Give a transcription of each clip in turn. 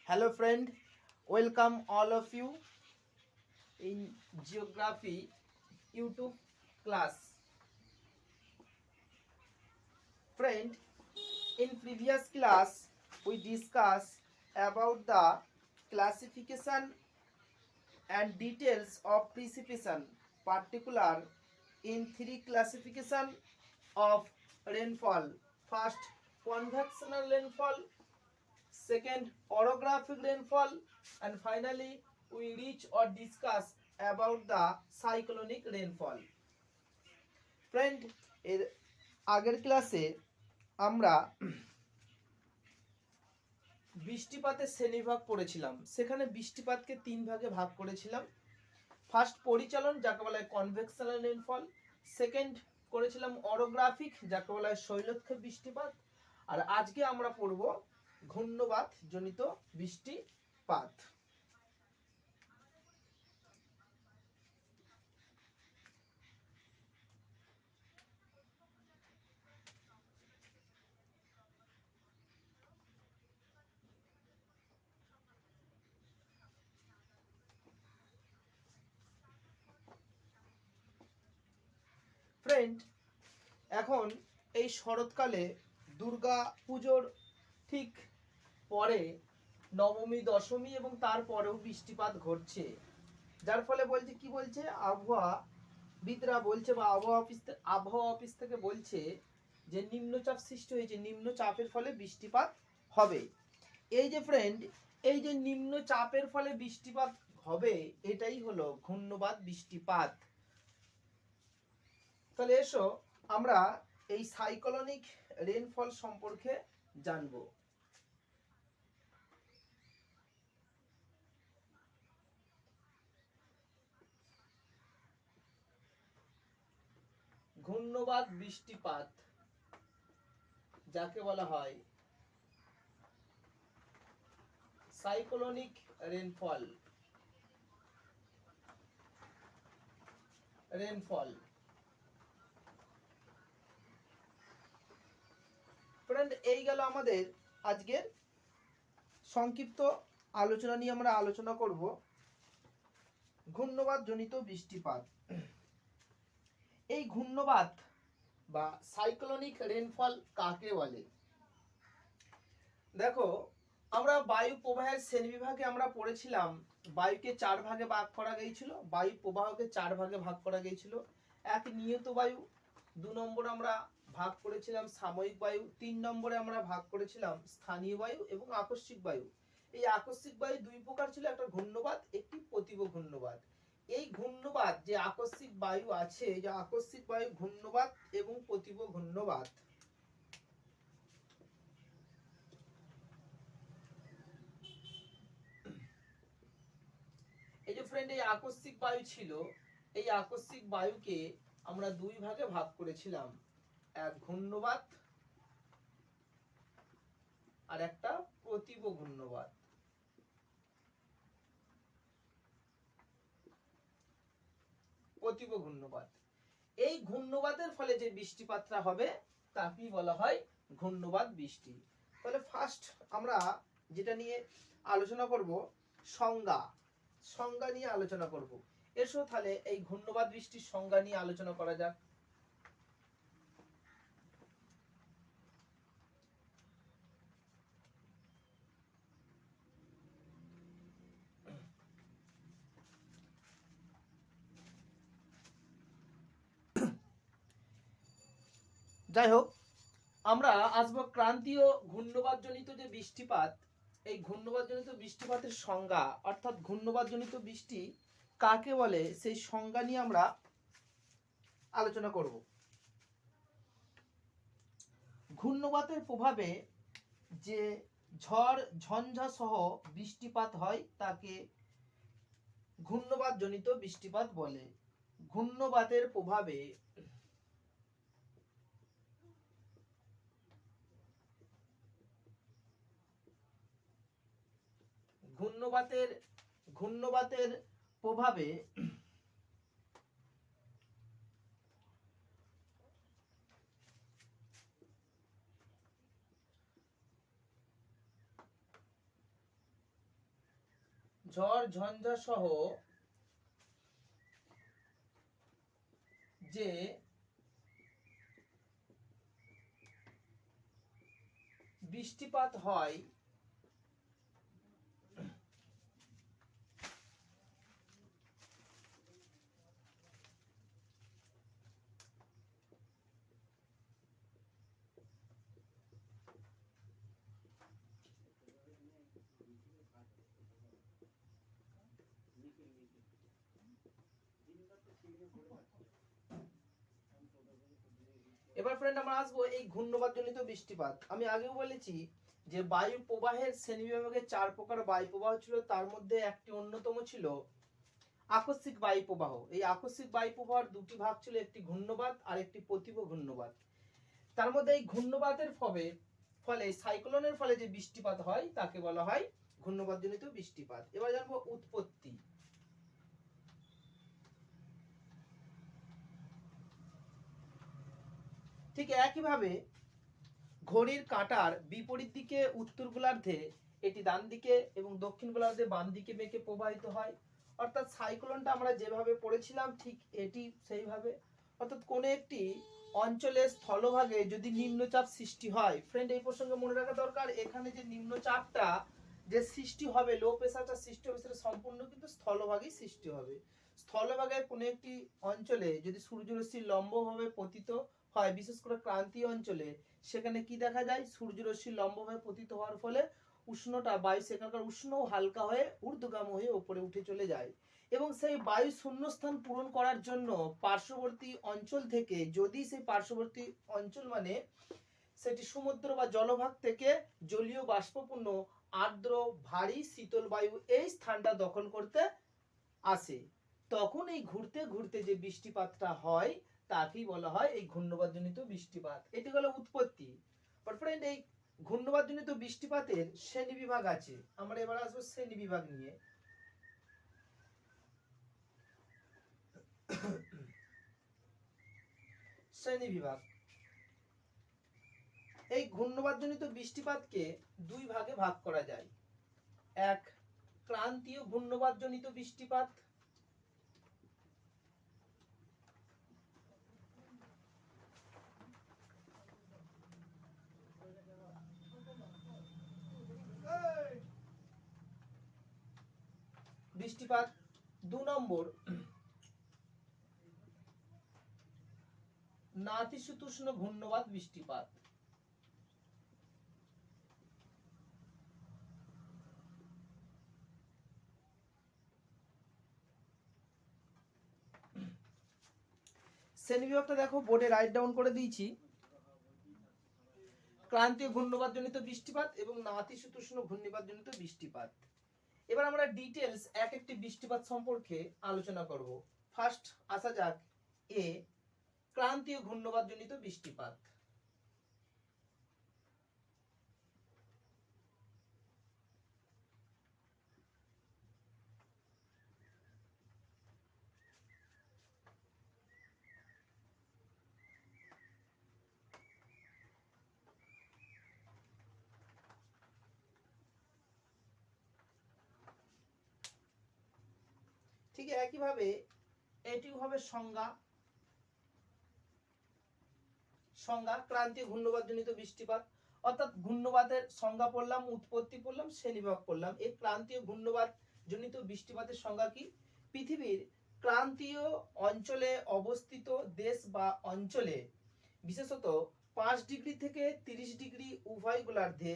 Hello friend, welcome all of you in geography YouTube class. Friend, in previous class we discussed about the classification and details of precipitation, particular in three classification of rainfall. First, convectional rainfall, second, orographic rainfall, and finally we reach or discuss about the cyclonic rainfall. Friend, এর আগের ক্লাসে আমরা বৃষ্টিপাতের শ্রেণীভাগ পড়েছিলাম। সেখানে বৃষ্টিপাতকে তিন ভাগে ভাগ করেছিলাম। ফার্স্ট, পরিচালন, যাকে বলা হয় কনভেকশনাল রেনফল। সেকেন্ড করেছিলাম অরোগ্রাফিক, যাকে বলা হয় শৈলক্ষেপ বৃষ্টিপাত। আর আজকে আমরা পড়ব ঘূর্ণবাত জনিত বৃষ্টিপাত। ফ্রেন্ড, এখন এই শরৎকালে দুর্গা পুজোর ঠিক পরে নবমী, দশমী এবং তারপরেও বৃষ্টিপাত ঘটছে, যার ফলে বলছে কি বলছে আবহাওয়াবিদরা বলছে বা আবহাওয়া অফিস থেকে বলছে যে নিম্নচাপ সৃষ্টি হয়েছে, নিম্নচাপের ফলে বৃষ্টিপাত হবে। এই যে ফ্রেন্ড, এই যে নিম্নচাপের ফলে বৃষ্টিপাত হবে, এটাই হলো ঘূর্ণবাত বৃষ্টিপাত। তাহলে এসো আমরা এই সাইক্লোনিক রেনফল সম্পর্কে জানবো। ঘূর্ণবাত বৃষ্টিপাত যাকে বলা হয় সাইক্লোনিক রেনফল। ফ্রেন্ড, এই গেল আমাদের আজকের সংক্ষিপ্ত আলোচনা নিয়ে আমরা আলোচনা করব ঘূর্ণবাত জনিত বৃষ্টিপাত। এই ঘূর্ণবাত বা সাইক্লোনিক রেনফল কাকে বলে? দেখো, আমরা বায়ু প্রবাহের শ্রেণীবিভাগে আমরা পড়েছিলাম বায়ুকে চার ভাগে ভাগ করা গিয়েছিল, বায়ু প্রবাহকে চার ভাগে ভাগ করা গিয়েছিল। এক, নিয়ত বায়ু। দু নম্বরে আমরা ভাগ করেছিলাম সাময়িক বায়ু। তিন নম্বরে আমরা ভাগ করেছিলাম স্থানীয় বায়ু এবং আকস্মিক বায়ু। এই আকস্মিক বায়ু দুই প্রকার ছিল, একটা ঘূর্ণবাত, একটি প্রতিভ ঘূর্ণবাত। এই ঘূর্ণবাত যে আকস্মিক বায়ু আছে, যে আকস্মিক বায়ু ঘূর্ণবাত এবং প্রতিভ ঘূর্ণবাত, এই যে ফ্রেন্ড এই আকস্মিক বায়ু ছিল, এই আকস্মিক বায়ুকে আমরা দুই ভাগে ভাগ করেছিলাম, এক ঘূর্ণবাত আর একটা প্রতিভ ঘূর্ণবাত। প্রতিভ ঘূর্ণবাত, এই ঘূর্ণবাতের ফলে যে বৃষ্টিপাতটা হবে তাকেই বলা হয় ঘূর্ণবাত বৃষ্টি। তাহলে ফার্স্ট আমরা যেটা নিয়ে আলোচনা করব সংজ্ঞা নিয়ে আলোচনা করব। এসো তাহলে এই ঘূর্ণবাত বৃষ্টির সংজ্ঞা নিয়ে আলোচনা করা যাক। যাই হোক, আমরা আসবো ক্রান্তীয় ঘূর্ণবাত জনিত যে বৃষ্টিপাত, এই ঘূর্ণবাত জনিত বৃষ্টিপাতের সংজ্ঞা, অর্থাৎ ঘূর্ণবাত জনিত বৃষ্টি কাকে বলে সেই সংজ্ঞা নিয়ে আমরা আলোচনা করব। ঘূর্ণবাতের প্রভাবে যে ঝড় ঝঞ্ঝা সহ বৃষ্টিপাত হয় তাকে ঘূর্ণবাত জনিত বৃষ্টিপাত বলে। ঘূর্ণবাতের প্রভাবে ঘূর্ণবাতের প্রভাবে ঝড় ঝঞ্ঝা সহ যে বৃষ্টিপাত হয় এবার ফ্রেন্ড আমরা আসবো এই ঘূর্ণবাদ জনিত বৃষ্টিপাত। আমি আগেও বলেছি যে বায়ু প্রবাহের শ্রেণীবিভাগে 4 প্রকার বায়ু প্রবাহ ছিল, তার মধ্যে একটি অন্যতম ছিল আকস্মিক বায়ু প্রবাহ। এই আকস্মিক বায়ু প্রবাহের দুটি ভাগ ছিল, একটি ঘূর্ণবাদ আর একটি প্রতিভ ঘূর্ণবাদ। তার মধ্যে এই ঘূর্ণবাদের ফলে সাইক্লোনের ফলে যে বৃষ্টিপাত হয় তাকে বলা হয় ঘূর্ণবাদ জনিত বৃষ্টিপাত। এবার জানবো উৎপত্তি। ঠিক একইভাবে ঘড়ির কাঁটার বিপরীত দিকে উত্তর গোলার্ধে এটি ডান দিকে এবং দক্ষিণ গোলার্ধে বাম দিকে বেঁকে প্রবাহিত হয়। অর্থাৎ সাইক্লোনটা আমরা যেভাবে পড়েছিলাম ঠিক এটি সেইভাবে। অর্থাৎ কোনো একটি অঞ্চলের স্থলভাগে যদি নিম্নচাপ সৃষ্টি হয়, ফ্রেন্ড এই প্রসঙ্গে মনে রাখা দরকার, এখানে যে নিম্নচাপটা যে সৃষ্টি হবে, লো প্রেসারটা সৃষ্টি হবে, সেটা সম্পূর্ণ কিন্তু স্থলভাগেই সৃষ্টি হবে। স্থলভাগের কোনো একটি অঞ্চলে যদি সূর্যরশ্মি লম্বভাবে পতিত হয়, বিশেষ করে ক্রান্তীয় অঞ্চলে, সেখানে কি দেখা যায়, সূর্যরশ্মি লম্বভাবে পতিত হওয়ার ফলে উষ্ণতা বায়ু সেখানকার উষ্ণ ও হালকা হয়ে ঊর্ধ্বগামী হয়ে উপরে উঠে চলে যায় এবং সেই বায়ু শূন্যস্থান পূরণ করার জন্য পার্শ্ববর্তী অঞ্চল থেকে, যদি সেই পার্শ্ববর্তী অঞ্চল মানে সেটি সমুদ্র বা জলভাগ থেকে জলীয় বাষ্পপূর্ণ আর্দ্র ভারী শীতল বায়ু এই স্থানটা দখল করতে আসে, তখন এই ঘুরতে ঘুরতে যে বৃষ্টিপাতটা হয় তাকেই বলা হয় এই ঘূর্ণবাদ জনিত বৃষ্টিপাত। এটি হলো উৎপত্তি। বাট ফ্রেন্ড এই ঘূর্ণবাদ জনিত বৃষ্টিপাতের শ্রেণী বিভাগ আছে। আমরা এবার আসবো শ্রেণী বিভাগ নিয়ে। শ্রেণী বিভাগ। এই ঘূর্ণবাদ জনিত বৃষ্টিপাতকে দুই ভাগে ভাগ করা যায়। এক, ক্রান্তীয় ঘূর্ণবাদ জনিত বৃষ্টিপাত। বৃষ্টিপাত। 2 নম্বর, নাতিশীতোষ্ণ ঘূর্ণবাদ বৃষ্টিপাত। শ্রেণীবিভাগটা দেখো বোর্ডে রাইট ডাউন করে দিয়েছি। ক্রান্তীয় ঘূর্ণবাদ জনিত বৃষ্টিপাত এবং নাতিশীতোষ্ণ ঘূর্ণিবাদ জনিত বৃষ্টিপাত। এবার আমরা ডিটেলস এক একটি বৃষ্টিপাত সম্পর্কে আলোচনা করব। ফার্স্ট আসা যাক এ, ক্রান্তীয় ঘূর্ণবাদ জনিত বৃষ্টিপাত। ঠিক একইভাবে এটিও হবে সংজ্ঞা। ক্রান্তীয় ঘূর্ণবাদ জনিত বৃষ্টিপাত, অর্থাৎ ঘূর্ণবাদের সংজ্ঞা পড়লাম, উৎপত্তি পড়লাম, শ্রেণীবিভাগ পড়লাম। এই ক্রান্তীয় ঘূর্ণবাদ জনিত বৃষ্টিপাতের সংজ্ঞা কি? পৃথিবীর ক্রান্তীয় অঞ্চলে অবস্থিত দেশ বা অঞ্চলে বিশেষত 5 ডিগ্রি থেকে 30 ডিগ্রি উভয় গোলার্ধে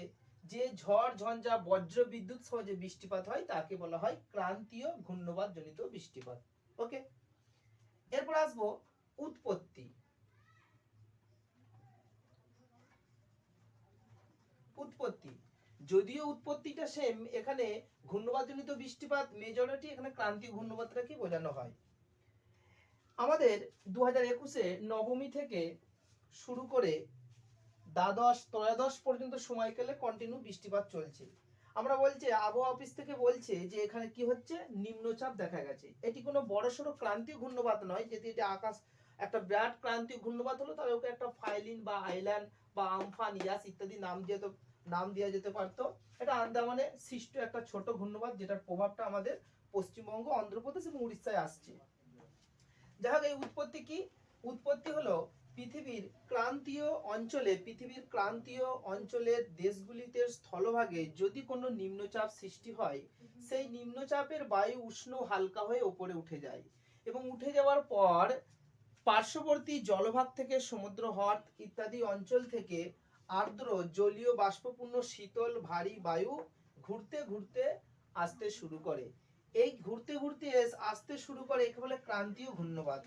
যে ঝড় ঝঞ্ঝা বজ্র বিদ্যুৎ সহ যে বৃষ্টিপাত হয় তাকে বলা হয় ক্রান্তীয় ঘূর্ণবাদ জনিত বৃষ্টিপাত। ওকে, এরপর আসবো উৎপত্তি। উৎপত্তি, যদিও উৎপত্তিটা সেম, এখানে ঘূর্ণবাদ জনিত বৃষ্টিপাত মেজরিটি, এখানে ক্রান্তীয় ঘূর্ণবাদটাকে বোঝানো হয়। আমাদের 2021-এ নবমী থেকে শুরু করে দ্বাদশ ত্রয়োদশ পর্যন্ত সময়কালে কন্টিনিউ বৃষ্টিপাত চলছে। আমরা বলছি, আবহাওয়া অফিস থেকে বলছে যে এখানে কি হচ্ছে, নিম্নচাপ দেখা গেছে। এটি কোনো বড়সড় ক্রান্তীয় ঘূর্ণবাদ নয়। যদি এটা আকাশ একটা বিরাট ক্রান্তীয় ঘূর্ণবাদ হলো তাহলে ওকে একটা ফাইলিন বা আইল্যান্ড বা আমফান, ইয়াস ইত্যাদি নাম দেওয়া যেতে পারতো। এটা আন্দামানে সৃষ্ট একটা ছোট ঘূর্ণিবাদ, যেটার প্রভাবটা আমাদের পশ্চিমবঙ্গ, অন্ধ্রপ্রদেশ এবং উড়িষ্যায় আসছে। যাই হোক, এই উৎপত্তি কি? উৎপত্তি হলো পৃথিবীর ক্রান্তীয় অঞ্চলের দেশগুলিতে স্থলভাগে যদি কোনো নিম্নচাপ সৃষ্টি হয়, সেই নিম্নচাপের বায়ু উষ্ণ হালকা হয়ে উপরে উঠে যায় এবং উঠে যাওয়ার পর পার্শ্ববর্তী জলভাগ থেকে সমুদ্র হ্রদ ইত্যাদি অঞ্চল থেকে আর্দ্র জলীয় বাষ্পপূর্ণ শীতল ভারী বায়ু ঘুরতে ঘুরতে আসতে শুরু করে। এই ঘুরতে ঘুরতে আসতে শুরু করে, একে বলে ক্রান্তীয় ঘূর্ণিবাদ।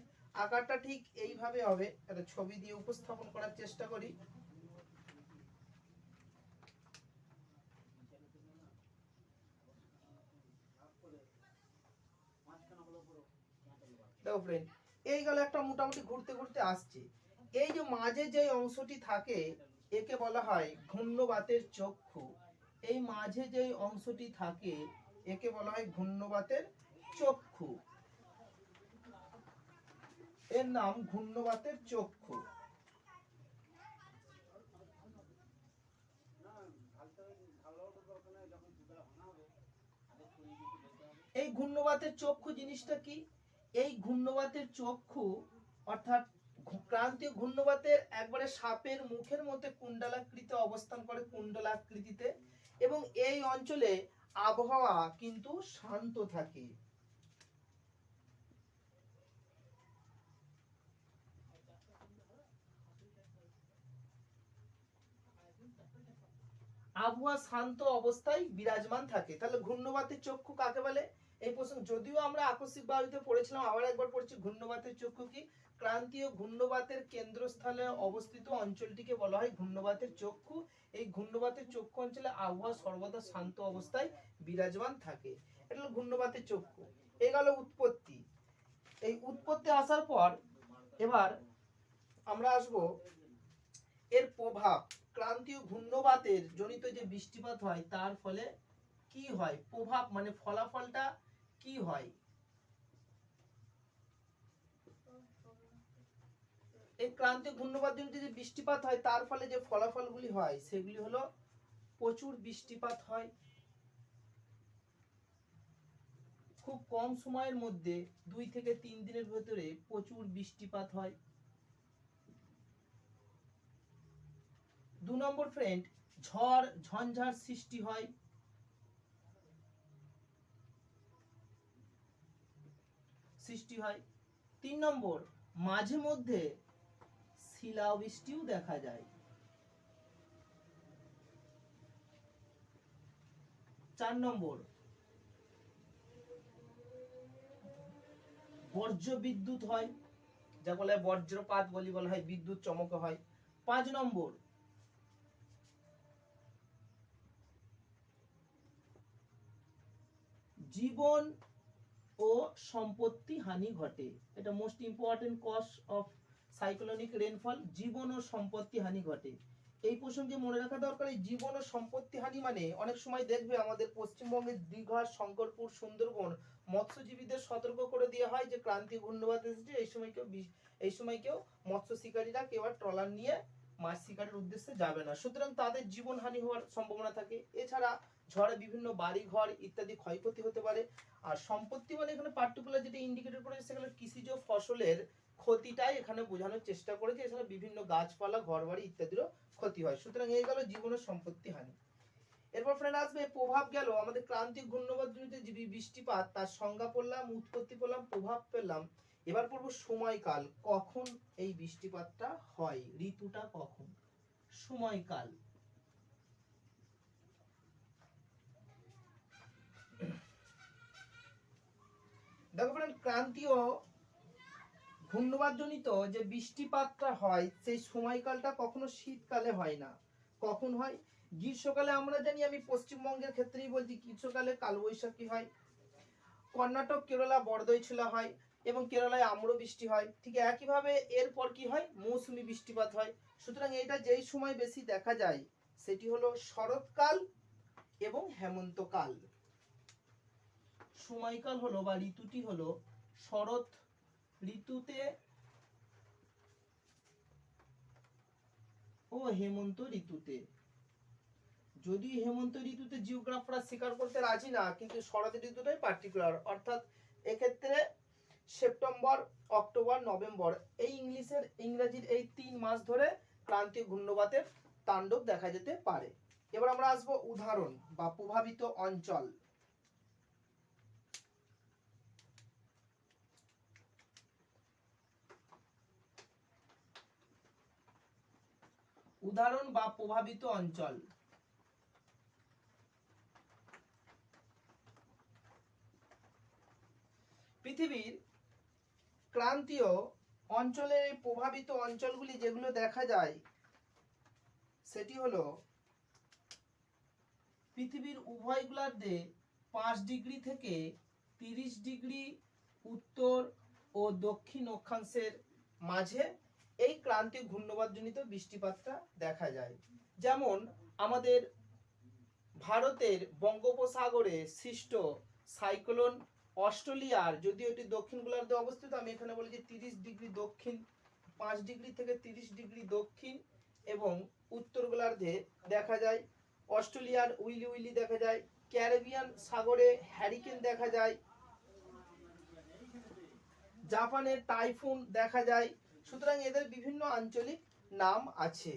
আকারটা ঠিক এইভাবে হবে, একটা ছবি দিয়ে উপস্থাপন করার চেষ্টা করি। দেখো ফ্রেন্ড, এই গেল একটা মোটামুটি ঘুরতে ঘুরতে আসছে। এই যে মাঝে যে অংশটি থাকে একে বলা হয় ঘূর্ণিবাতের চক্ষু। এই মাঝে যে অংশটি থাকে একে বলা হয় ঘূর্ণিবাতের চক্ষু। এর নাম ঘূর্ণিবাতের চক্ষু। এই ঘূর্ণিবাতের চক্ষু জিনিসটা কি? এই ঘূর্ণিবাতের চক্ষু অর্থাৎ ক্রান্তীয় ঘূর্ণিবাতের একবারে সাপের মুখের মধ্যে কুণ্ডলাকৃতি অবস্থান করে, কুণ্ডলাকৃতিতে, এবং এই অঞ্চলে আবহাওয়া কিন্তু শান্ত থাকে। আবহাওয়া শান্ত অবস্থায় বিরাজমান থাকে। তাহলে ঘূর্ণিবাতের চক্ষু কাকে বলে? এই প্রশ্ন যদিও আমরা আকস্মিক বায়ুতে পড়েছিলাম, আবার একবার পড়ছি। ঘূর্ণিবাতের চক্ষু কি? ক্রান্তীয় ঘূর্ণিবাতের কেন্দ্রস্থলে অবস্থিত অঞ্চলটিকে বলা হয় ঘূর্ণিবাতের চক্ষু। এই ঘূর্ণিবাতের চক্ষু অঞ্চলে আবহাওয়া সর্বদা শান্ত অবস্থায় বিরাজমান থাকে। এটা হলো ঘূর্ণিবাতের চক্ষু। এই গেল উৎপত্তি। এই উৎপত্তি আসার পর এবার আমরা আসব এর প্রভাব। ক্রান্তীয় ঘূর্ণিবাতের জনিত যে বৃষ্টিপাত হয় তার ফলে কি হয়, প্রভাব মানে ফলাফলটা কি হয়। এই ক্রান্তীয় ঘূর্ণিবাত জনিত যে বৃষ্টিপাত হয় তার ফলে যে ফলাফলগুলি হয় সেগুলি হলো প্রচুর বৃষ্টিপাত হয়, খুব কম সময়ের মধ্যে 2 থেকে 3 দিনের ভেতরে প্রচুর বৃষ্টিপাত হয়। 2 নম্বর ফ্রেন্ড, ঝড় ঝঞ্ঝার সৃষ্টি হয়। 3 নম্বর, মাঝে মধ্যে শিলাবৃষ্টিও দেখা যায়। 4 নম্বর, বজ্র বিদ্যুৎ হয়, যা বলা হয় বজ্রপাত বলা হয়, বিদ্যুৎ চমক হয়। 5 নম্বর, জীবন ও সম্পত্তি হানি ঘটে। এটা most important cause of cyclonic rainfall, জীবন ও সম্পত্তি হানি ঘটে। এই প্রসঙ্গে মনে রাখা দরকার, এই জীবন ও সম্পত্তি হানি মানে অনেক সময় দেখবে আমাদের পশ্চিমবঙ্গের দীঘা, শঙ্করপুর, সুন্দরবন মৎস্যজীবীদের সতর্ক করে দেওয়া হয় যে ক্রান্তীয় ঘূর্ণিবাত এসেছে, এই সময় কেউ মৎস্য শিকারীরা কেউ আর ট্রলার নিয়ে মাছ শিকারের উদ্দেশ্যে যাবে না, সুতরাং তাদের জীবন হানি হওয়ার সম্ভাবনা থাকে। এছাড়া ঝড়ে বিভিন্ন বাড়ি ঘর ইত্যাদি ক্ষয়ক্ষতি হতে পারে। আর সম্পত্তি মানে এখানে পার্টিকুলার যেটা ইন্ডিকেটর করে সেখানে কৃষিজ ফসলের ক্ষতিটাই এখানে বোঝানোর চেষ্টা করেছে। এছাড়া বিভিন্ন গাছপালা, ঘরবাড়ি ইত্যাদিরও ক্ষতি হয়। সুতরাং এই গেল জীবনের সম্পত্তি হানি। এরপর ফ্রেন্ড আসবে প্রভাব। গেল আমাদের ক্রান্তীয় ঘূর্ণিবাত জনিত যে বৃষ্টিপাত, তার সংজ্ঞা পড়লাম, উৎপত্তি পড়লাম, প্রভাব পেলাম। এবার পড়বো সময়কাল, কখন এই বৃষ্টিপাতটা হয়, ঋতুটা কখন, সময়কাল। দেখো ফ্রেন্ড, ক্রান্তীয় ঘূর্ণিবাত জনিত যে বৃষ্টিপাতটা হয় সেই সময়কালটা কখনো শীতকালে হয় না। কখন হয়? গ্রীষ্মকালে আমরা জানি, আমি পশ্চিমবঙ্গের ক্ষেত্রেই বলছি, গ্রীষ্মকালে কালবৈশাখী হয়, কর্ণাটক, কেরালা বরদৈছিলা হয় এবং কেরালায় আম্র বৃষ্টি হয়। ঠিক একইভাবে এরপর কি হয়, মৌসুমী বৃষ্টিপাত হয়। সুতরাং এটা যেই সময় বেশি দেখা যায় সেটি হলো শরৎকাল এবং হেমন্তকাল। সময়কাল হলো বা ঋতুটি হলো শরৎ ঋতুতে ও হেমন্ত ঋতুতে। যদি হেমন্ত ঋতুতে জিওগ্রাফাররা স্বীকার করতে রাজি না, কিন্তু শরৎ ঋতুটাই পার্টিকুলার, অর্থাৎ এক্ষেত্রে সেপ্টেম্বর, অক্টোবর, নভেম্বর এই ইংরেজির এই 3 মাস ধরে ক্রান্তীয় ঘূর্ণিবাতের তাণ্ডব দেখা যেতে পারে। এবার আমরা আসবো উদাহরণ বা প্রভাবিত অঞ্চল। উদাহরণ বা প্রভাবিত অঞ্চল। পৃথিবীর ক্রান্তীয় অঞ্চলের প্রভাবিত অঞ্চলগুলি যেগুলো দেখা যায় সেটি হলো পৃথিবীর উভয় গোলার্ধে 5 ডিগ্রি থেকে 30 ডিগ্রি উত্তর ও দক্ষিণ অক্ষাংশের মাঝে এই ক্রান্তীয় ঘূর্ণিবাতজনিত বৃষ্টিপাতটা দেখা যায়। যেমন আমাদের ভারতের বঙ্গোপসাগরে সৃষ্ট সাইক্লোন অস্ট্রেলিয়ার, যদিও এটি দক্ষিণ গোলার্ধে অবস্থিত, আমি এখানে বলি যে 30 ডিগ্রি দক্ষিণ, 5 ডিগ্রি থেকে 30 ডিগ্রি দক্ষিণ এবং উত্তর গোলার্ধে দেখা যায় অস্ট্রেলিয়ার উইলি উইলি দেখা যায়, ক্যারিবিয়ান সাগরে হ্যারিকেন দেখা যায়, জাপানের টাইফুন দেখা যায়। সুতরাং এদের বিভিন্ন আঞ্চলিক নাম আছে।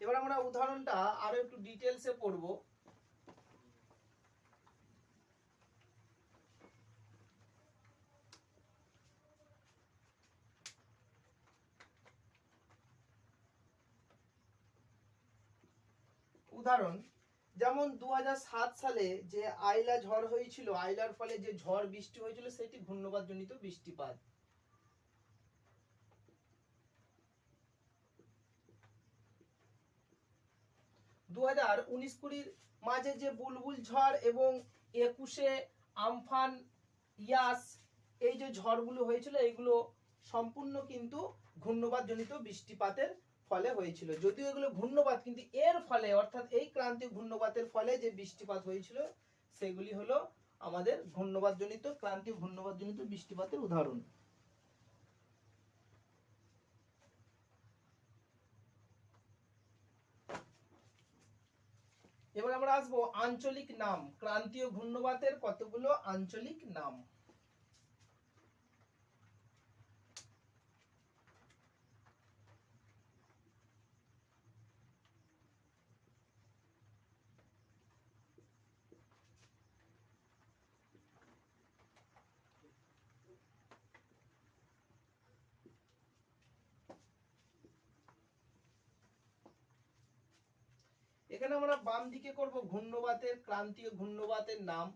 এবার আমরা উদাহরণটা আরো একটু ডিটেলসে পড়ব। উদাহরণ যেমন 2007 সালে যে আইলা ঝড় হয়েছিল, আইলার ফলে যে ঝড় বৃষ্টি হয়েছিল সেটি ঘূর্ণিবাতজনিত বৃষ্টিপাত। 2019-20 মাঝে যে বুলবুল ঝড় এবং 21-এ আমফান, ইয়াস এই যে ঝড়গুলো হয়েছিল এগুলো সম্পূর্ণ কিন্তু ঘূর্ণিবাতজনিত বৃষ্টিপাতের ফলে হয়েছিল। যদিও এগুলো ঘূর্ণিবাত, কিন্তু এর ফলে অর্থাৎ এই ক্রান্তীয় ঘূর্ণিবাতের ফলে যে বৃষ্টিপাত হয়েছিল সেগুলি হলো আমাদের ঘূর্ণিবাতজনিত, ক্রান্তীয় ঘূর্ণিবাতজনিত বৃষ্টিপাতের উদাহরণ। এবার আমরা আসবো আঞ্চলিক নাম। ক্রান্তীয় ঘূর্ণিবাতের কতগুলো আঞ্চলিক নাম। এখানে আমরা বাম দিকে করব ঘূর্ণিবাতের, ক্রান্তীয় ঘূর্ণিবাতের নাম।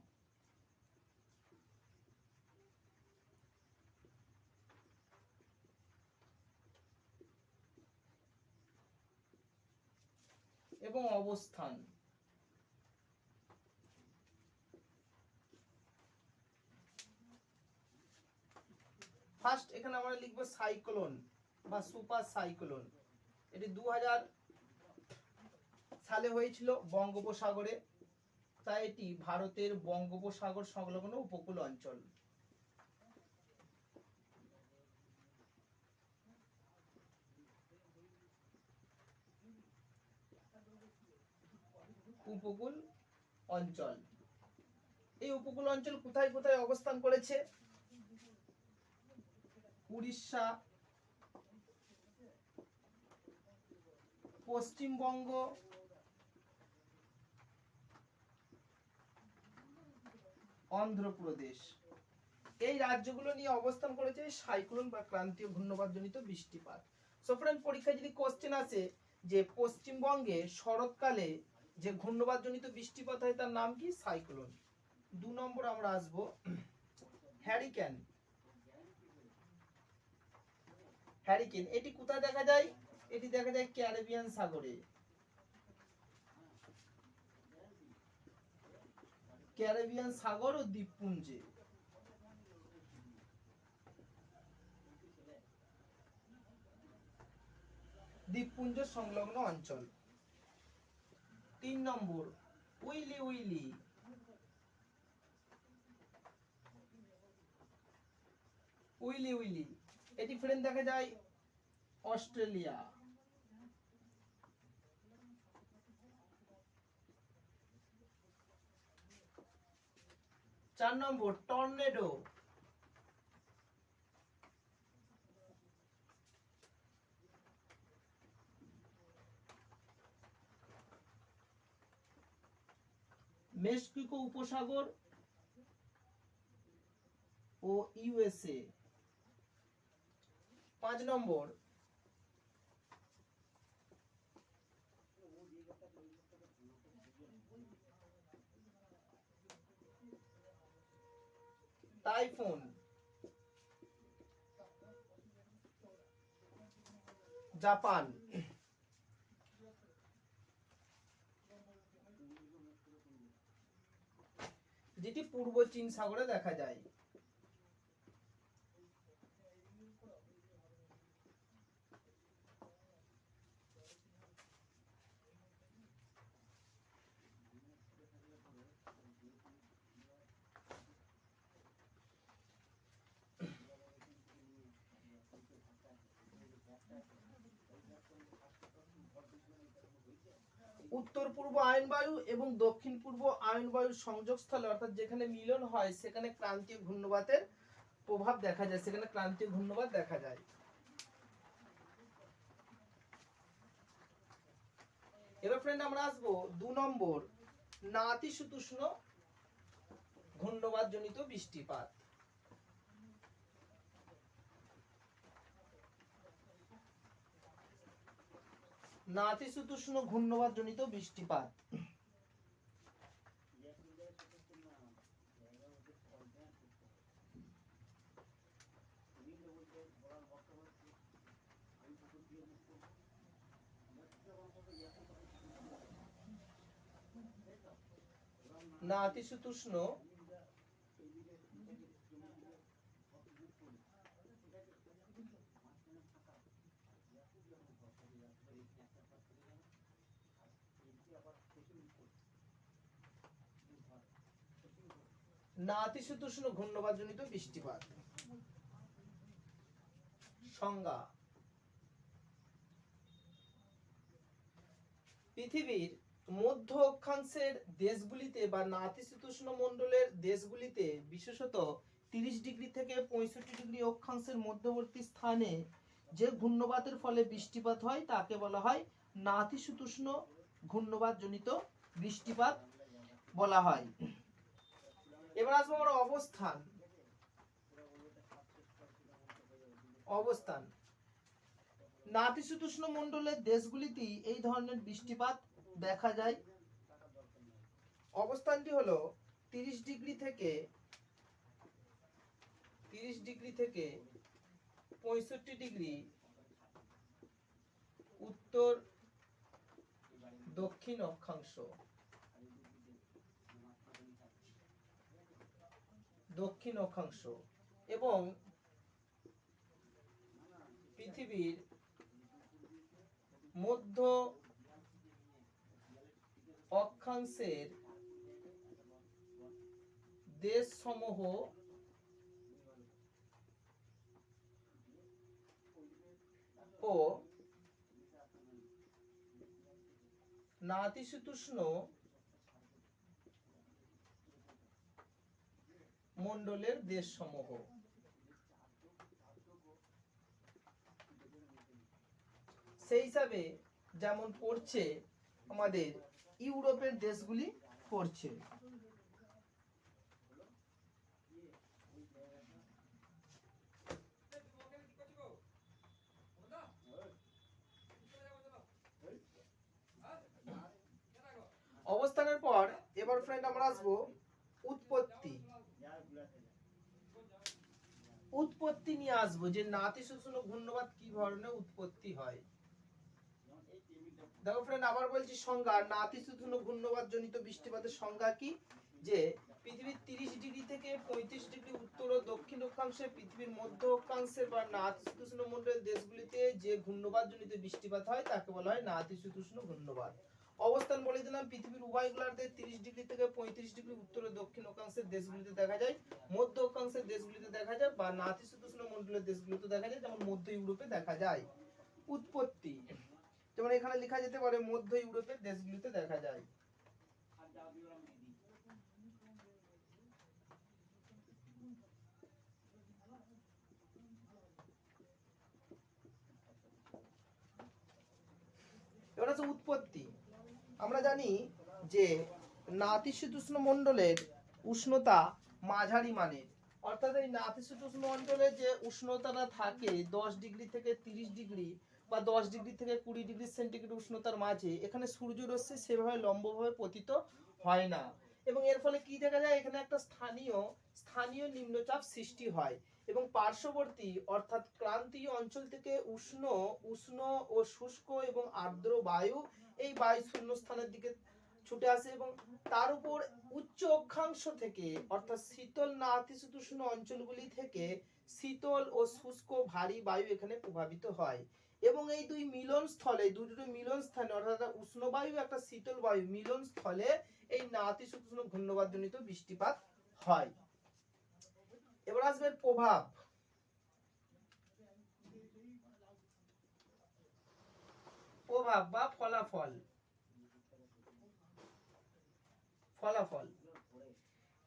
এবং অবস্থান। ফার্স্ট এখানে আমরা লিখব সাইক্লোন বা সুপার সাইক্লোন। এটি 2000 সালে হয়েছিল বঙ্গোপসাগরে, তাই এটি ভারতের বঙ্গোপসাগর সংলগ্ন উপকূল অঞ্চল। উপকূল অঞ্চল। এই উপকূল অঞ্চল কোথায় কোথায় অবস্থান করেছে? উড়িষ্যা, পশ্চিমবঙ্গ, অন্ধ্রপ্রদেশ, এই রাজ্যগুলো নিয়ে অবস্থান করেছে সাইক্লোন বা ক্রান্তীয় ঘূর্ণিবাতজনিত বৃষ্টিপাত। সো ফ্রেন্ড, পরীক্ষায় যদি কোশ্চেন আসে যে পশ্চিমবঙ্গে শরৎকালে যে ঘূর্ণিবাতজনিত বৃষ্টিপাত হয় তার নাম কি? সাইক্লোন। 2 নম্বর আমরা আসবো হ্যারিকেন। হ্যারিকেন এটি কোথায় দেখা যায়? এটি দেখা যায় ক্যারিবিয়ান সাগরে। ক্যারিবিয়ান সাগর ও দ্বীপপুঞ্জে। দ্বীপপুঞ্জ সংলগ্ন অঞ্চল। 3 নম্বর উইলি উইলি। উইলি উইলি এটি ফ্রেন্ড দেখা যায় অস্ট্রেলিয়া। 4 নম্বর টর্নেডো। মেক্সিকো উপসাগর ও ইউএসএ। 5 নম্বর টাইফুন, জাপান। যেটি পূর্ব চীন সাগরে দেখা যায়। উত্তর পূর্ব আয়নবায়ু এবং দক্ষিণ পূর্ব আয়নবায়ুর সংযোগস্থলে অর্থাৎ যেখানে মিলন হয় সেখানে ক্রান্তীয় ঘূর্ণবাতের প্রভাব দেখা যায়, সেখানে ক্রান্তীয় ঘূর্ণবাত দেখা যায়। এবার ফ্রেন্ড আমরা আসবো 2 নম্বর নাতিশীতোষ্ণ ঘূর্ণবাত জনিত বৃষ্টিপাত। নাতিশীতোষ্ণ ঘূর্ণবাত জনিত বৃষ্টিপাত। নাতিশীতোষ্ণ নাতিশীতোষ্ণ ঘূর্ণবাত জনিত বৃষ্টিপাত। সংজ্ঞা: পৃথিবীর মধ্য অক্ষাংশের দেশগুলিতে বা নাতিশীতোষ্ণ মণ্ডলের দেশগুলিতে বিশেষত 30 ডিগ্রি থেকে 65 ডিগ্রি অক্ষাংশের মধ্যবর্তী স্থানে যে ঘূর্ণবাতের ফলে বৃষ্টিপাত হয় তাকে বলা হয় নাতিশীতোষ্ণ ঘূর্ণবাত জনিত বৃষ্টিপাত বলা হয়। এবার আসবো আমরা অবস্থান। অবস্থান নাতিশীতোষ্ণ মণ্ডলের দেশগুলিতেই এই ধরনের বৃষ্টিপাত দেখা যায়। অবস্থানটি হলো 30 ডিগ্রি থেকে 65 ডিগ্রি উত্তর দক্ষিণ অক্ষাংশ। দক্ষিণ অক্ষাংশ এবং পৃথিবীর মধ্য অক্ষাংশের দেশসমূহ ও নাতিশীতোষ্ণ মণ্ডলের দেশসমূহ। সেই হিসাবে যেমন পড়ছে আমাদের ইউরোপের দেশগুলি পড়ছে। অবস্থানের পর এবার ফ্রেন্ড আমরা আসবো উৎপত্তি। উৎপত্তি নিয়ে আসবো যে নাতিশীতোষ্ণ ঘূর্ণবাত কি ধরনের উৎপত্তি হয়। দেখো ফ্রেন্ড আবার বলছি সংজ্ঞা: নাতিশীতোষ্ণ ঘূর্ণবাত জনিত বৃষ্টিপাতের সংজ্ঞা কি, যে পৃথিবীর 30 ডিগ্রি থেকে 35 ডিগ্রি উত্তর ও দক্ষিণ অক্ষাংশে পৃথিবীর মধ্য অক্ষাংশে বা নাতিশীতোষ্ণ মণ্ডলের দেশগুলিতে যে ঘূর্ণবাত জনিত বৃষ্টিপাত হয় তাকে বলা হয় নাতিশীতোষ্ণ ঘূর্ণবাত। অবস্থান বলে দিলাম পৃথিবীর উভয় গোলার্ধে 30 ডিগ্রি থেকে 35 ডিগ্রি উত্তর ও দক্ষিণ অক্ষাংশের দেশগুলিতে দেখা যায়, মধ্য অক্ষাংশের দেশগুলিতে দেখা যায় বা নাতিশীতোষ্ণ মণ্ডলের দেশগুলিতে দেখা যায়, যেমন মধ্য ইউরোপে দেখা যায়। উৎপত্তি যেমন এখানে লেখা যেতে পারে মধ্য ইউরোপের দেশগুলিতে দেখা যায়। আছে উৎপত্তি। আমরা জানি যে নাতিশীতোষ্ণ মণ্ডলের উষ্ণতা মাঝারি মানের, অর্থাৎ এই নাতিশীতোষ্ণ অঞ্চলে যে উষ্ণতাটা থাকে 10 ডিগ্রি থেকে 30 ডিগ্রি বা 10 ডিগ্রি থেকে 20 ডিগ্রি সেন্টিগ্রেড উষ্ণতার মাঝে, এখানে সূর্যরশ্মি সেভাবে লম্বভাবে পতিত হয় না, এবং এর ফলে কি দেখা যায়, এখানে একটা স্থানীয় নিম্নচাপ সৃষ্টি হয় এবং পার্শ্ববর্তী অর্থাৎ ক্রান্তীয় অঞ্চল থেকে উষ্ণ উষ্ণ ও শুষ্ক এবং আর্দ্র বায়ু, এই বায়ু শূন্যস্থানের দিকে ছুটে আসে এবং তার উপর উচ্চ অক্ষাংশ থেকে অর্থাৎ শীতল নাতিশীতোষ্ণ অঞ্চলগুলি থেকে শীতল ও শুষ্ক ভারী বায়ু এখানে প্রভাবিত হয় এবং এই দুই মিলন স্থলে, দুটো মিলন স্থানে অর্থাৎ উষ্ণ বায়ু একটা শীতল বায়ু মিলন স্থলে এই নাতিশীতোষ্ণ ঘূর্ণবাতজনিত বৃষ্টিপাত হয়। এবার আসবে প্রভাব। প্রভাব বা ফলাফল।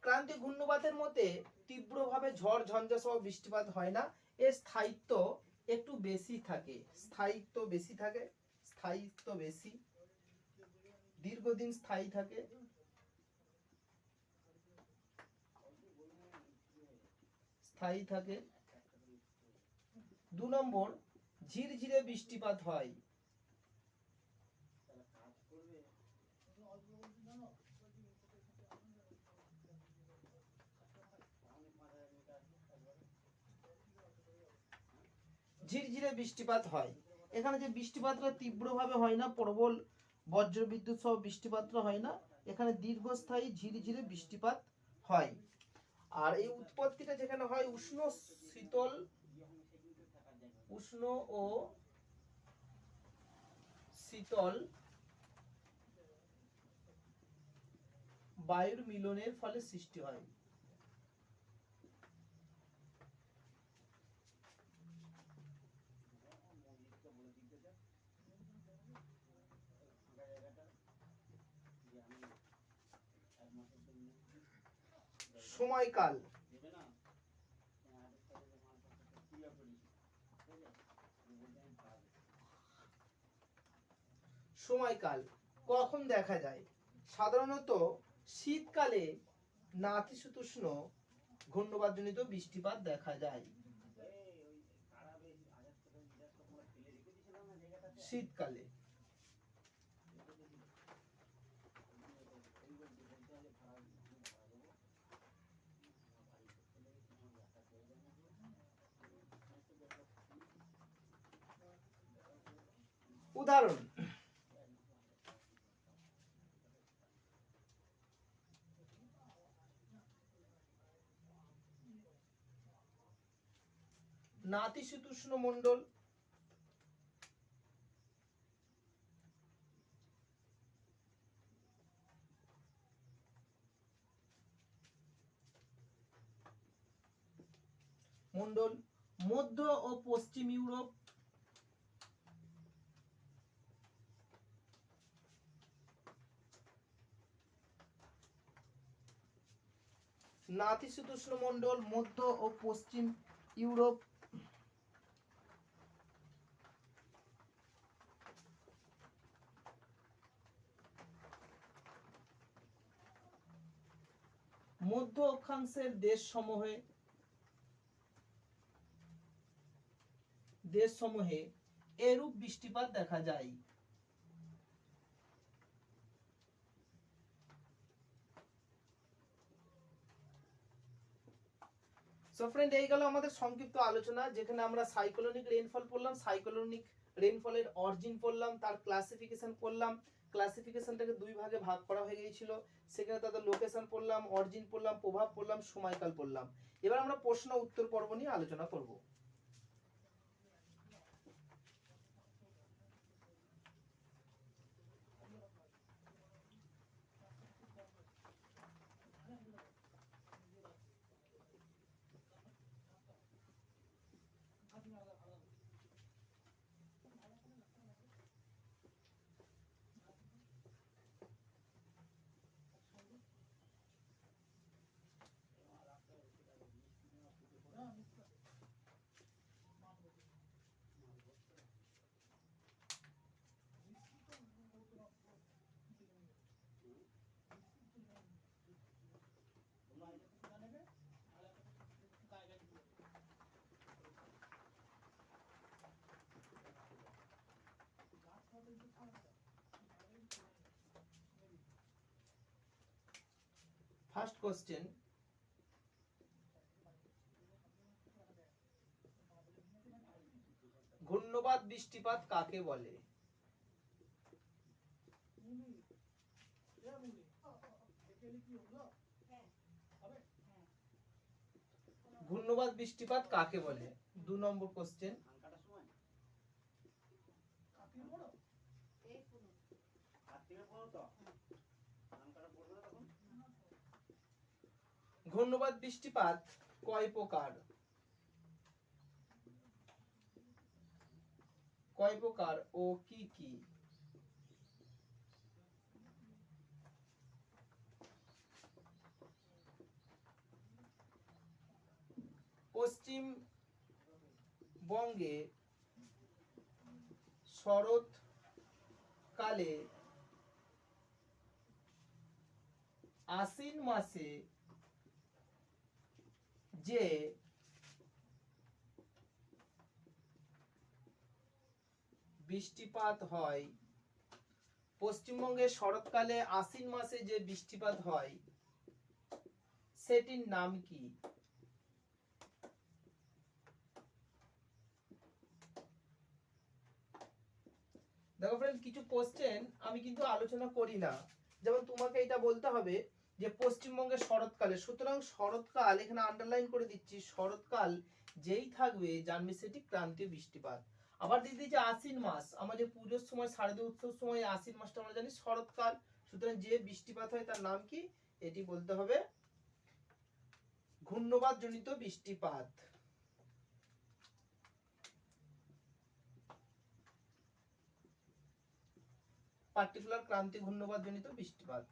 ক্রান্তীয় ঘূর্ণবাতের মধ্যে তীব্রভাবে ঝড় ঝঞ্ঝা সহ বৃষ্টিপাত হয় না, এর স্থায়িত্ব একটু বেশি থাকে, দীর্ঘদিন স্থায়ী থাকে। 2 নম্বর, ঝিরঝিরে বৃষ্টিপাত হয়। ঝিরঝিরে বৃষ্টিপাত হয়, এখানে যে বৃষ্টিপাতটা তীব্রভাবে হয় না, প্রবল বজ্রবিদ্যুৎ সহ বৃষ্টিপাতটা হয় না, এখানে দীর্ঘস্থায়ী ঝিরঝিরে বৃষ্টিপাত হয়। আর এই উৎপত্তিটা যেখানে হয় উষ্ণ ও শীতল বায়ুর মিলনের ফলে সৃষ্টি হয়। সময়কাল। কখন দেখা যায়? সাধারণত শীতকালে নাতিশীতোষ্ণ ঘূর্ণবাতজনিত বৃষ্টিপাত দেখা যায়। শীতকালে। উদাহরণ: নাতিশীতোষ্ণ মণ্ডল, মধ্য ও পশ্চিম ইউরোপ, নাতিশীতোষ্ণ মণ্ডল মধ্য ও পশ্চিম ইউরোপ, মধ্য অক্ষাংশের দেশসমূহে এরূপ বৃষ্টিপাত দেখা যায়। সো ফ্রেন্ড, এই গেল আমাদের সংক্ষিপ্ত আলোচনা, যেখানে আমরা সাইক্লোনিক রেইনফল পড়লাম, সাইক্লোনিক রেইনফলের অরিজিন পড়লাম, তার ক্লাসিফিকেশন করলাম, ক্লাসিফিকেশনটাকে দুই ভাগে ভাগ করা হয়ে গিয়েছিল, সেখানে তাদের লোকেশন পড়লাম, অরিজিন পড়লাম, প্রভাব পড়লাম, সময়কাল পড়লাম। এবার আমরা প্রশ্ন উত্তর পর্ব নিয়ে আলোচনা করব। ফার্স্ট কোশ্চেন, ঘূর্ণবাদ বৃষ্টিপাত কাকে বলে? ঘূর্ণবাদ বৃষ্টিপাত কাকে বলে? 2 নম্বর কোশ্চেন, ঘূর্ণবাদ বৃষ্টিপাত কয় প্রকার? কয় প্রকার ও কি কি? পশ্চিমবঙ্গে শরৎকালে আশ্বিন মাসে যে বৃষ্টিপাত হয়, পশ্চিমবঙ্গে শরৎকালে আশ্বিন মাসে যে বৃষ্টিপাত হয় সেটির নাম কি? দেখো ফ্রেন্ড, কিছু কোশ্চেন আমি কিন্তু আলোচনা করি না, যেমন তোমাকে এটা বলতে হবে যে পশ্চিমবঙ্গে শরৎকালে, সুতরাং শরৎকাল এখানে আন্ডারলাইন করে দিচ্ছি, শরৎকাল যেই থাকবে জানবে সেটি ক্রান্তীয় বৃষ্টিপাত। আবার দিয়ে দিচ্ছি আশ্বিন মাস, আমাদের পুজোর সময় শারদীয় উৎসব সময় আশ্বিন মাসটা আমরা জানি শরৎকাল, সুতরাং যে বৃষ্টিপাত হয় তার নাম কি? এটি বলতে হবে ঘূর্ণবাদ জনিত বৃষ্টিপাত। পার্টিকুলার ক্রান্তি ঘূর্ণবাদ জনিত বৃষ্টিপাত।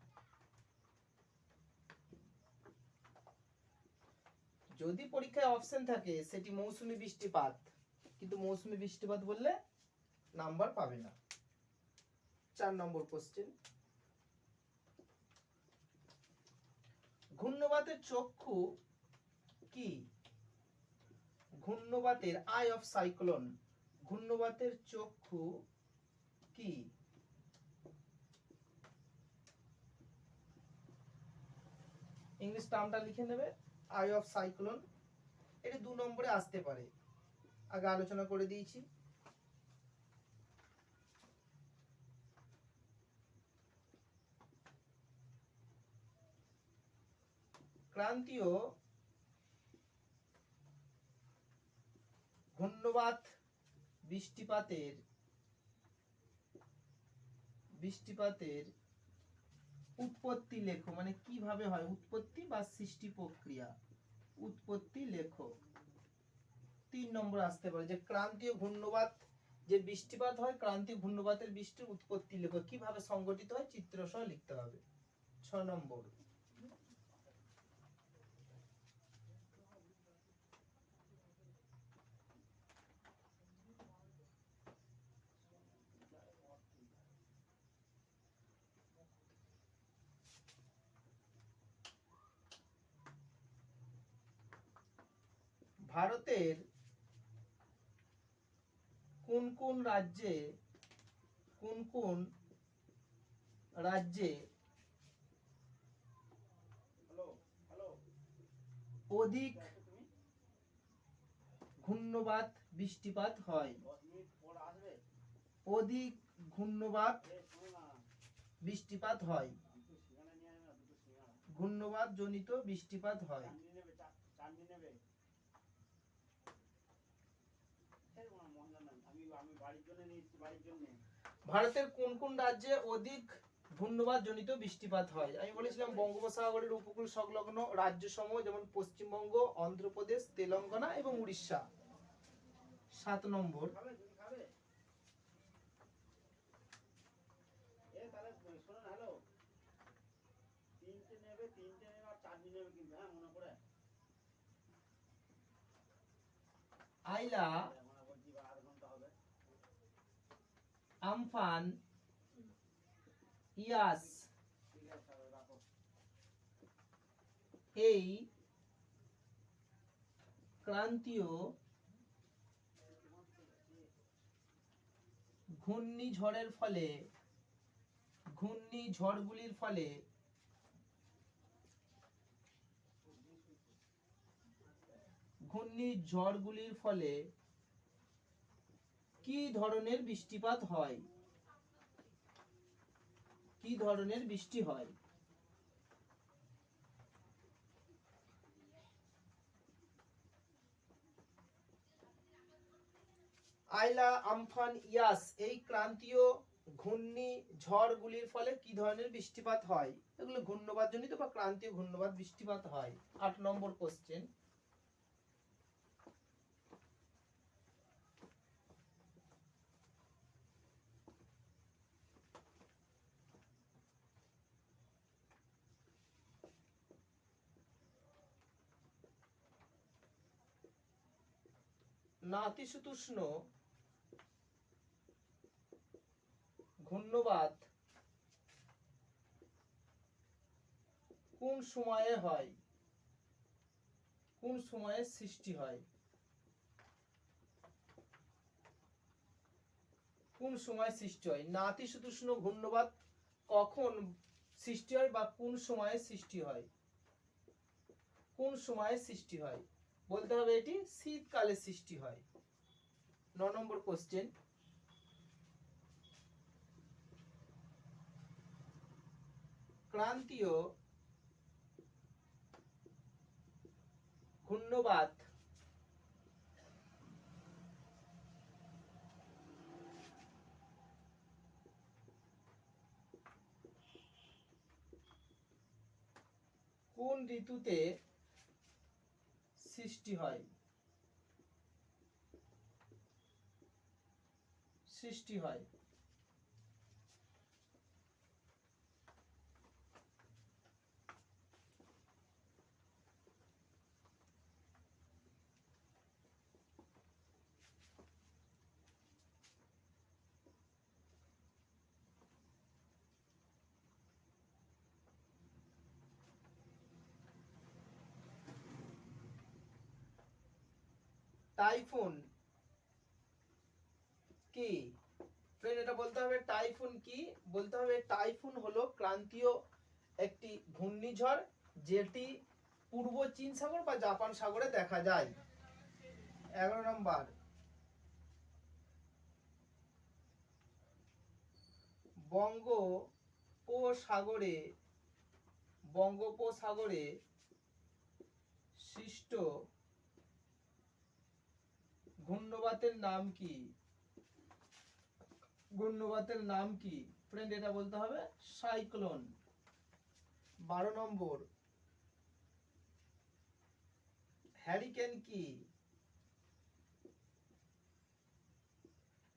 যদি পরীক্ষায় অপশন থাকে সেটি মৌসুমী বৃষ্টিপাত, কিন্তু মৌসুমী বৃষ্টিপাত বললে নাম্বার পাবে না। 4 নম্বর কোশ্চেন, ঘূর্ণবাতের চক্ষু কি? ঘূর্ণবাতের আই অফ সাইক্লোন, ঘূর্ণবাতের চক্ষু কি? ইংলিশ টার্মটা লিখে নেবে, আই অফ সাইক্লোন। এটি 2 নম্বরে আসতে পারে, আগে আলোচনা করে দিয়েছি। ক্রান্তীয় ঘূর্ণবাত বৃষ্টিপাতের উৎপত্তি লেখো, মানে কিভাবে হয়, উৎপত্তি বা সৃষ্টি প্রক্রিয়া, উৎপত্তি লেখো। 3 নম্বর আসতে পারে যে ক্রান্তীয় ঘূর্ণবাত যে বৃষ্টিপাত হয়, ক্রান্তীয় ঘূর্ণবাতের বৃষ্টির উৎপত্তি লেখো, কিভাবে সংঘটিত হয় চিত্র সহ লিখতে হবে। 6 নম্বর, ভারতের কোন কোন রাজ্যে অধিক ঘূর্ণবাত বৃষ্টিপাত হয়? অধিক ঘূর্ণবাত বৃষ্টিপাত হয়, ঘূর্ণবাত জনিত বৃষ্টিপাত হয়। ভারতের কোন কোন রাজ্যে অধিক ঘূর্ণবাত জনিত বৃষ্টিপাত হয়? আমি বলেছিলাম বঙ্গোপসাগরের উপকূল সংলগ্ন রাজ্যসমূহ, যেমন পশ্চিমবঙ্গ, অন্ধ্রপ্রদেশ, তেলেঙ্গানা এবং উড়িষ্যা। 7 নম্বর, আইলা, আমফান, ইয়াস এই ক্রান্তীয় ঘূর্ণিঝড়গুলির ফলে ঘূর্ণিঝড়গুলির ফলে কি ধরনের বৃষ্টিপাত হয়? কি ধরনের বৃষ্টি হয়? আইলা, আমফান, ইয়াস এই ক্রান্তীয় ঘূর্ণিঝড়গুলির ফলে কি ধরনের বৃষ্টিপাত হয়? এগুলো ঘূর্ণবাদ জনিত বা ক্রান্তীয় ঘূর্ণবাদ বৃষ্টিপাত হয়। 8 নম্বর কোশ্চেন। নাতিশীতোষ্ণ ঘূর্ণবাত কোন সময়ে হয়? কোন সময়ে সৃষ্টি হয়? কোন সময় সৃষ্টি হয়? নাতিশীতোষ্ণ ঘূর্ণবাত কখন সৃষ্টি হয় বা কোন সময়ে সৃষ্টি হয়? কোন সময়ে সৃষ্টি হয়? বলতে হবে এটি শীতকালে সৃষ্টি হয়। 9 নম্বর কোশ্চেন। ক্রান্তীয় ঘূর্ণবাত কোন ঋতুতে সৃষ্টি হয়? সৃষ্টি হয়। টাইফুন কি? ফ্রেন্ড এটা বলতে হবে টাইফুন কি? বলতে হবে টাইফুন হলো ক্রান্তীয় একটি ঘূর্ণিঝড় যেটি পূর্ব চীন সাগর বা জাপান সাগরে দেখা যায়। 11 নম্বর। বঙ্গোপসাগরে সৃষ্ট ঘূর্ণবাতের নাম কি? ঘূর্ণবাতের নাম কি? ফ্রেন্ড এটা বলতে হবে সাইক্লোন। 12 নম্বর। হ্যারিকেন কি?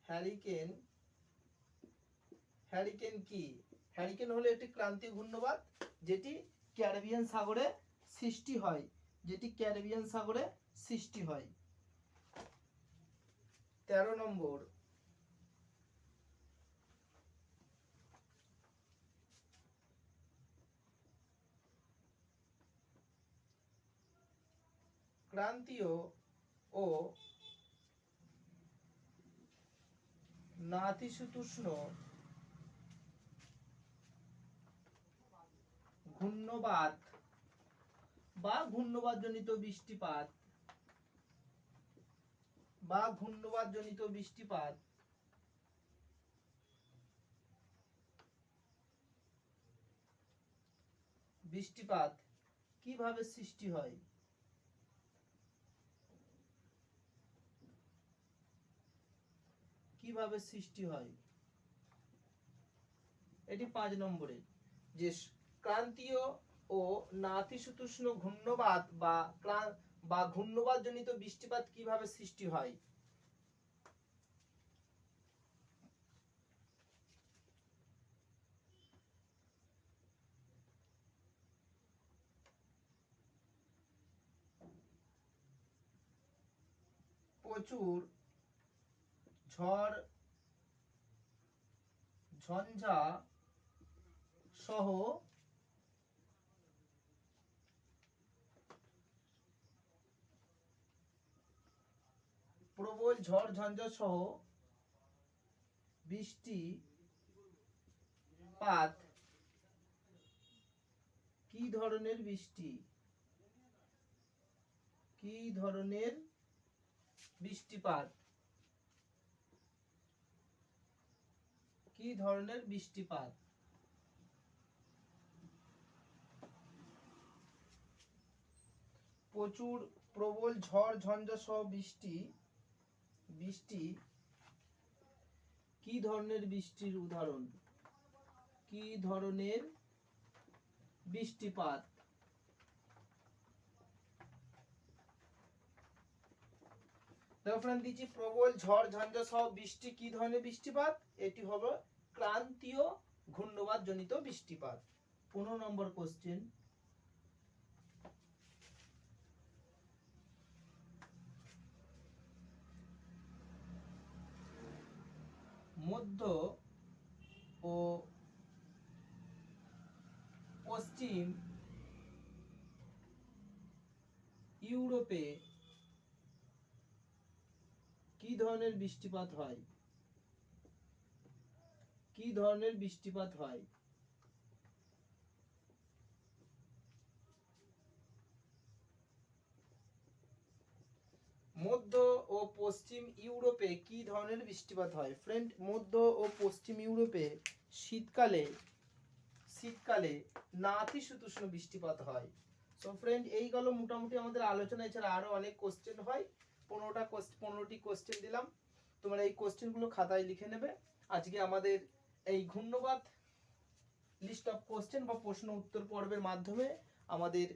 হ্যারিকেন কি? হ্যারিকেন হলো একটি ক্রান্তীয় ঘূর্ণবাত যেটি ক্যারিবিয়ান সাগরে সৃষ্টি হয়। যেটি ক্যারিবিয়ান সাগরে সৃষ্টি হয়। 13 নম্বর। ক্রান্তীয় ও নাতিশীতোষ্ণ ঘূর্ণবাত বা ঘূর্ণবাতজনিত বৃষ্টিপাত কিভাবে সৃষ্টি হয়? কিভাবে সৃষ্টি হয়? এটি 5 নম্বরে যে ক্রান্তীয় ও নাতিশীতোষ্ণ ঘূর্ণবাত বা ঘূর্ণবাতজনিত বৃষ্টিপাত কিভাবে সৃষ্টি হয়? প্রচুর ঝড় ঝঞ্ঝা সহ প্রবল ঝড় ঝঞ্ঝা সহ বৃষ্টিপাত কি ধরনের বৃষ্টি? কি ধরনের বৃষ্টিপাত? কি ধরনের বৃষ্টিপাত? প্রচুর প্রবল ঝড় ঝঞ্ঝা সহ বৃষ্টি কি ধরনের বৃষ্টির উদাহরণ? কি ধরনের বৃষ্টিপাত? দেখো ফ্রেন্ড দিচ্ছি, প্রবল ঝড় ঝঞ্ঝা সহ বৃষ্টি কি ধরনের বৃষ্টিপাত? এটি হলো ক্রান্তীয় ঘূর্ণবাদ জনিত বৃষ্টিপাত। 15 নম্বর কোশ্চেন, মধ্য ও পশ্চিম ইউরোপে কি ধরনের বৃষ্টিপাত হয়? কি ধরনের বৃষ্টিপাত হয়? মধ্য ও পশ্চিম ইউরোপে কি ধরনের বৃষ্টিপাত হয়? ফ্রেন্ড, মধ্য ও পশ্চিম ইউরোপে শীতকালে নাতিশীতোষ্ণ বৃষ্টিপাত হয়। সো ফ্রেন্ড, এই গেল মোটামুটি আমাদের আলোচনা। এছাড়া আরো অনেক কোশ্চেন হয়। 15টি কোশ্চেন দিলাম, তোমরা এই কোশ্চেনগুলো খাতায় লিখে নেবে। আজকে আমাদের এই ঘূর্ণবাদ লিস্ট অফ কোশ্চেন বা প্রশ্ন উত্তর পর্বের মাধ্যমে আমাদের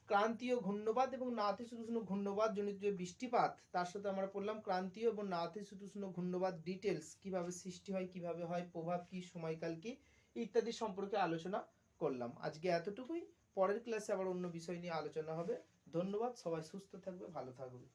ক্রান্তীয় ঘূর্ণবাদ এবং নাতিশীতোষ্ণ ঘূর্ণবাদ জনিত যে বৃষ্টিপাত, তার সাথে আমরা পড়লাম ক্রান্তীয় এবং নাতিশীতোষ্ণ ঘূর্ণবাদ ডিটেলস, কিভাবে সৃষ্টি হয়, কিভাবে হয়, প্রভাব কি, সময়কাল কি, ইত্যাদি সম্পর্কে আলোচনা করলাম। আজকে এতটুকুই। পরের ক্লাসে আবার অন্য বিষয় নিয়ে আলোচনা হবে। ধন্যবাদ। সবাই সুস্থ থাকবে, ভালো থাকবে।